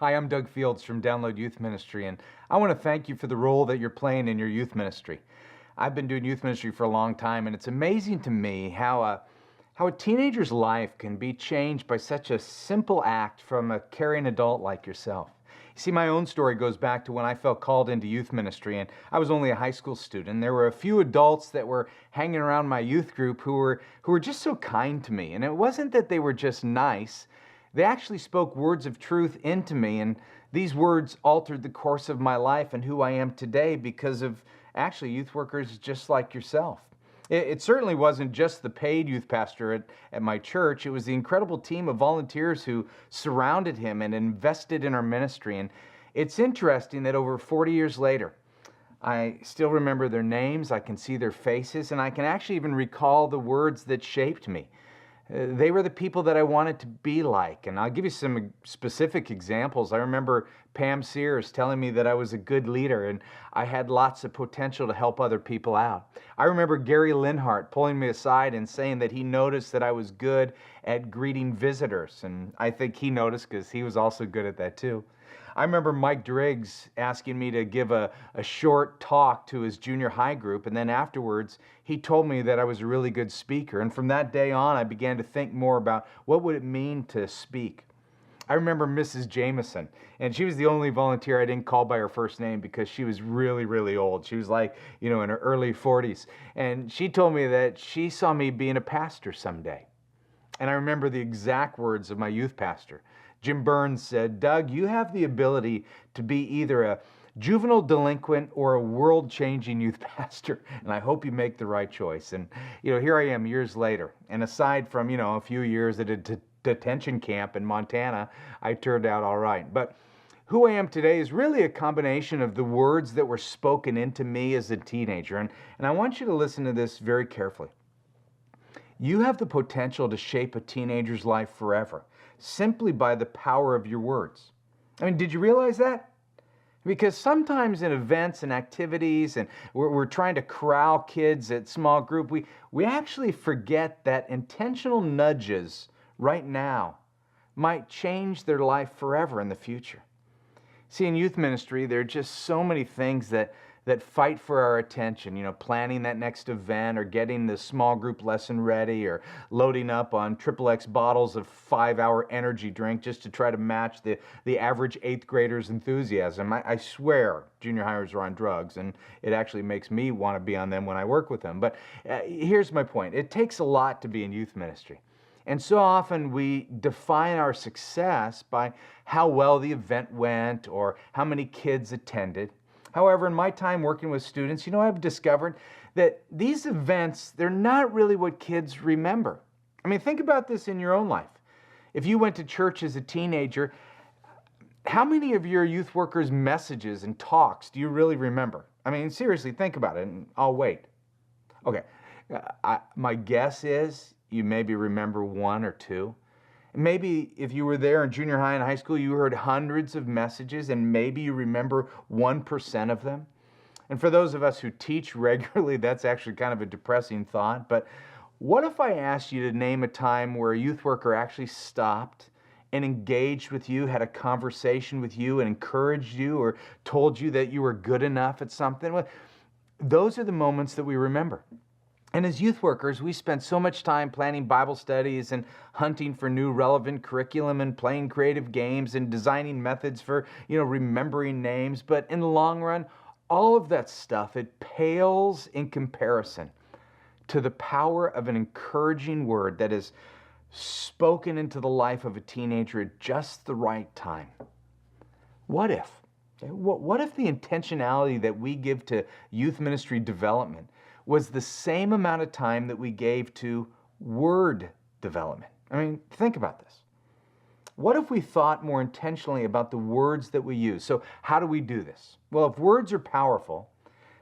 Hi, I'm Doug Fields from Download Youth Ministry, and I want to thank you for the role that you're playing in your youth ministry. I've been doing youth ministry for a long time, and it's amazing to me how a teenager's life can be changed by such a simple act from a caring adult like yourself. You see, my own story goes back to when I felt called into youth ministry, and I was only a high school student. There were a few adults that were hanging around my youth group who were just so kind to me, and it wasn't that they were just nice. They actually spoke words of truth into me, and these words altered the course of my life and who I am today because of actually youth workers just like yourself. It certainly wasn't just the paid youth pastor at my church. It was the incredible team of volunteers who surrounded him and invested in our ministry. And it's interesting that over 40 years later, I still remember their names, I can see their faces, and I can actually even recall the words that shaped me. They were the people that I wanted to be like. And I'll give you some specific examples. I remember Pam Sears telling me that I was a good leader and I had lots of potential to help other people out. I remember Gary Linhart pulling me aside and saying that he noticed that I was good at greeting visitors. And I think he noticed because he was also good at that too. I remember Mike Driggs asking me to give a short talk to his junior high group, and then afterwards he told me that I was a really good speaker. And from that day on, I began to think more about what would it mean to speak. I remember Mrs. Jameson, and she was the only volunteer I didn't call by her first name because she was really, really old. She was like, in her early 40s. And she told me that she saw me being a pastor someday. And I remember the exact words of my youth pastor. Jim Burns said, "Doug, you have the ability to be either a juvenile delinquent or a world-changing youth pastor, and I hope you make the right choice." And, here I am years later. And aside from, a few years at a detention camp in Montana, I turned out all right. But who I am today is really a combination of the words that were spoken into me as a teenager. And I want you to listen to this very carefully. You have the potential to shape a teenager's life forever simply by the power of your words. I mean, did you realize that? Because sometimes in events and activities, and we're trying to corral kids at small group, we actually forget that intentional nudges right now might change their life forever in the future. See, in youth ministry, there are just so many things that fight for our attention, planning that next event or getting the small group lesson ready or loading up on XXX bottles of 5-hour energy drink just to try to match the average 8th grader's enthusiasm. I swear junior hires are on drugs, and it actually makes me want to be on them when I work with them. But here's my point. It takes a lot to be in youth ministry. And so often we define our success by how well the event went or how many kids attended. However, in my time working with students, I've discovered that these events, they're not really what kids remember. I mean, think about this in your own life. If you went to church as a teenager, how many of your youth workers' messages and talks do you really remember? I mean, seriously, think about it, and I'll wait. Okay, my guess is you maybe remember one or two. Maybe if you were there in junior high and high school, you heard hundreds of messages and maybe you remember 1% of them. And for those of us who teach regularly, that's actually kind of a depressing thought. But what if I asked you to name a time where a youth worker actually stopped and engaged with you, had a conversation with you and encouraged you or told you that you were good enough at something? Well, those are the moments that we remember. And as youth workers, we spend so much time planning Bible studies and hunting for new relevant curriculum and playing creative games and designing methods for, remembering names. But in the long run, all of that stuff, it pales in comparison to the power of an encouraging word that is spoken into the life of a teenager at just the right time. What if? What if the intentionality that we give to youth ministry development was the same amount of time that we gave to word development? I mean, think about this. What if we thought more intentionally about the words that we use? So how do we do this? Well, if words are powerful,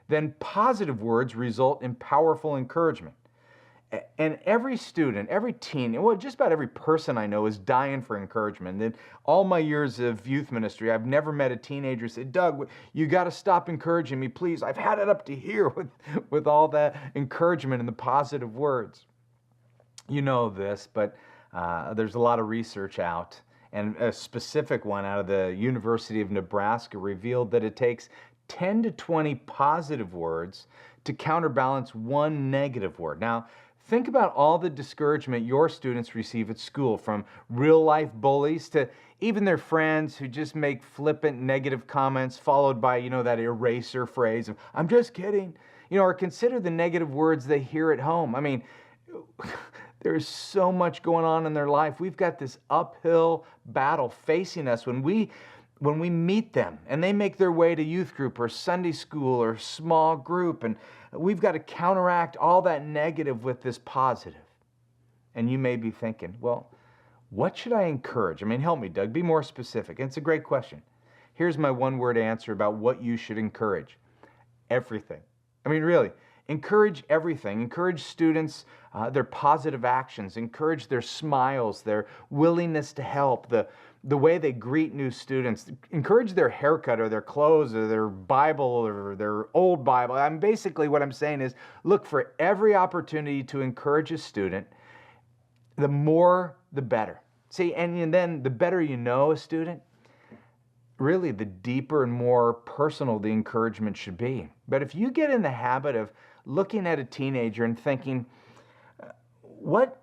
then positive words result in powerful encouragement. And every student, every teen, well, just about every person I know is dying for encouragement. In all my years of youth ministry, I've never met a teenager who said, "Doug, you got to stop encouraging me, please. I've had it up to here with all that encouragement and the positive words." You know this, but there's a lot of research out. And a specific one out of the University of Nebraska revealed that it takes 10 to 20 positive words to counterbalance one negative word. Now, think about all the discouragement your students receive at school, from real life bullies to even their friends who just make flippant negative comments followed by, that eraser phrase of, I'm just kidding, or consider the negative words they hear at home. I mean, there's so much going on in their life. We've got this uphill battle facing us when we meet them and they make their way to youth group or Sunday school or small group, and we've got to counteract all that negative with this positive. And you may be thinking, well, what should I encourage? I mean, help me, Doug. Be more specific. And it's a great question. Here's my one-word answer about what you should encourage. Everything. I mean, really, encourage everything. Encourage students, their positive actions. Encourage their smiles, their willingness to help, the way they greet new students. Encourage their haircut or their clothes or their Bible or their old Bible. Basically what I'm saying is look for every opportunity to encourage a student. The more, the better. See, and then the better you know a student, really the deeper and more personal the encouragement should be. But if you get in the habit of looking at a teenager and thinking, what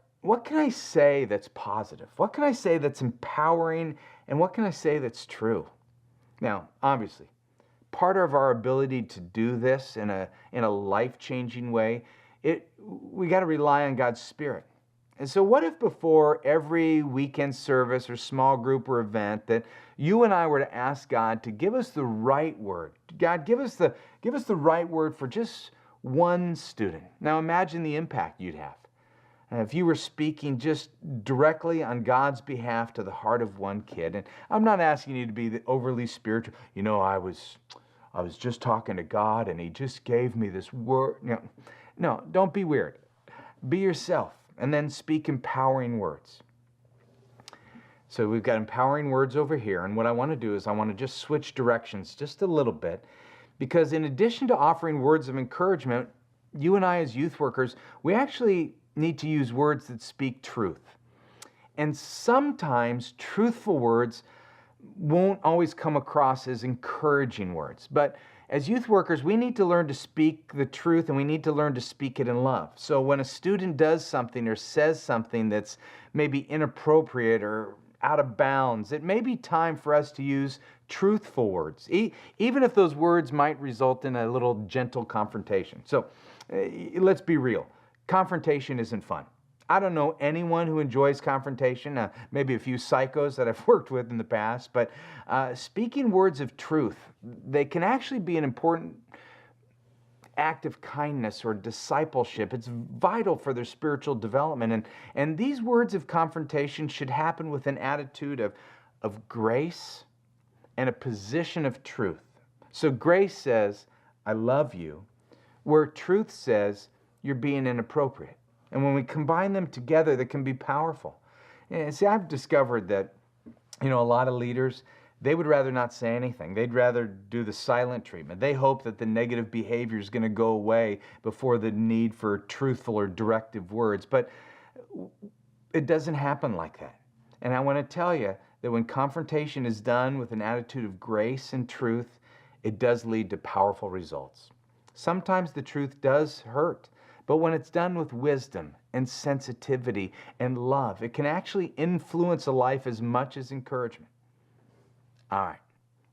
can I say that's positive? What can I say that's empowering? And what can I say that's true? Now, obviously, part of our ability to do this in a life-changing way, we got to rely on God's Spirit. And so what if before every weekend service or small group or event that you and I were to ask God to give us the right word? God, give us the right word for just one student. Now imagine the impact you'd have. If you were speaking just directly on God's behalf to the heart of one kid. And I'm not asking you to be overly spiritual. I was just talking to God and he just gave me this word. No, don't be weird. Be yourself. And then speak empowering words. So we've got empowering words over here. And what I want to do is I want to just switch directions just a little bit. Because in addition to offering words of encouragement, you and I as youth workers, we actually need to use words that speak truth. And sometimes truthful words won't always come across as encouraging words. But as youth workers, we need to learn to speak the truth and we need to learn to speak it in love. So when a student does something or says something that's maybe inappropriate or out of bounds, it may be time for us to use truthful words, even if those words might result in a little gentle confrontation. So let's be real. Confrontation isn't fun. I don't know anyone who enjoys confrontation, maybe a few psychos that I've worked with in the past, but speaking words of truth, they can actually be an important act of kindness or discipleship. It's vital for their spiritual development. And these words of confrontation should happen with an attitude of grace and a position of truth. So grace says, I love you, where truth says, you're being inappropriate. And when we combine them together, they can be powerful. And see, I've discovered that, a lot of leaders, they would rather not say anything. They'd rather do the silent treatment. They hope that the negative behavior is going to go away before the need for truthful or directive words. But it doesn't happen like that. And I want to tell you that when confrontation is done with an attitude of grace and truth, it does lead to powerful results. Sometimes the truth does hurt. But when it's done with wisdom and sensitivity and love, it can actually influence a life as much as encouragement. All right,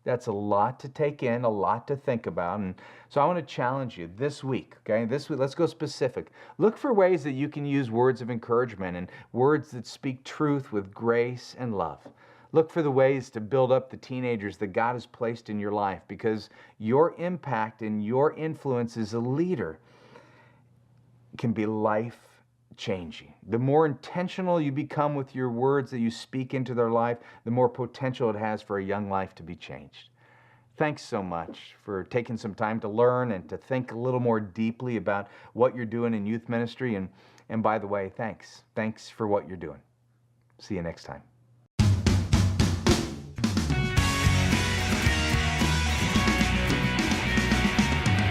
that's a lot to take in, a lot to think about. And so I want to challenge you this week, okay? This week, let's go specific. Look for ways that you can use words of encouragement and words that speak truth with grace and love. Look for the ways to build up the teenagers that God has placed in your life, because your impact and your influence as a leader can be life-changing. The more intentional you become with your words that you speak into their life, the more potential it has for a young life to be changed. Thanks so much for taking some time to learn and to think a little more deeply about what you're doing in youth ministry. And by the way, thanks. Thanks for what you're doing. See you next time.